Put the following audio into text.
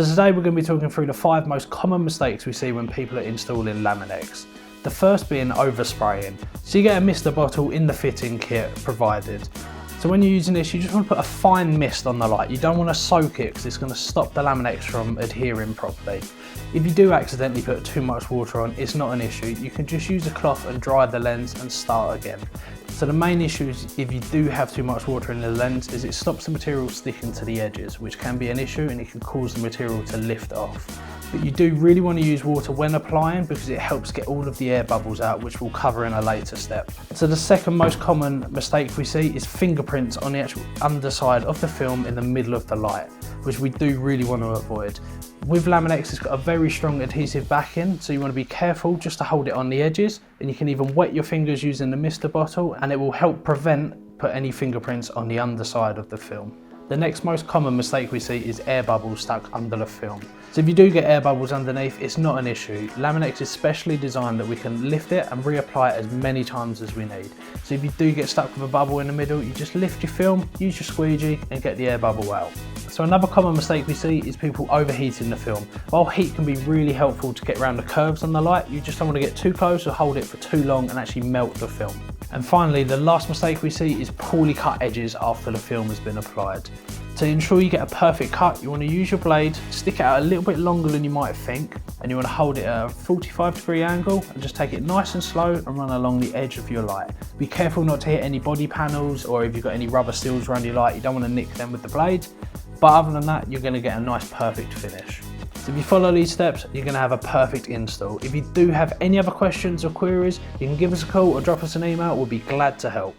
So today we're going to be talking through the 5 most common mistakes we see when people are installing Lamin-x. The first being overspraying. So you get a mister bottle in the fitting kit provided. So when you're using this, you just want to put a fine mist on the light. You don't want to soak it because it's going to stop the Lamin-x from adhering properly. If you do accidentally put too much water on, it's not an issue. You can just use a cloth and dry the lens and start again. So the main issue is if you do have too much water in the lens is it stops the material sticking to the edges, which can be an issue and it can cause the material to lift off. But you do really want to use water when applying because it helps get all of the air bubbles out, which we'll cover in a later step. So the second most common mistake we see is fingerprints on the actual underside of the film in the middle of the light, which we do really want to avoid. With Lamin-x, it's got a very strong adhesive backing, so you want to be careful just to hold it on the edges, and you can even wet your fingers using the mister bottle and it will help put any fingerprints on the underside of the film. The next most common mistake we see is air bubbles stuck under the film. So if you do get air bubbles underneath, it's not an issue. Lamin-x is specially designed that we can lift it and reapply it as many times as we need. So if you do get stuck with a bubble in the middle, you just lift your film, use your squeegee and get the air bubble out. So another common mistake we see is people overheating the film. While heat can be really helpful to get around the curves on the light, you just don't want to get too close or hold it for too long and actually melt the film. And finally, the last mistake we see is poorly cut edges after the film has been applied. To ensure you get a perfect cut, you want to use your blade, stick it out a little bit longer than you might think, and you want to hold it at a 45-degree angle and just take it nice and slow and run along the edge of your light. Be careful not to hit any body panels, or if you've got any rubber seals around your light, you don't want to nick them with the blade. But other than that, you're going to get a nice perfect finish. So if you follow these steps, you're going to have a perfect install. If you do have any other questions or queries, you can give us a call or drop us an email. We'll be glad to help.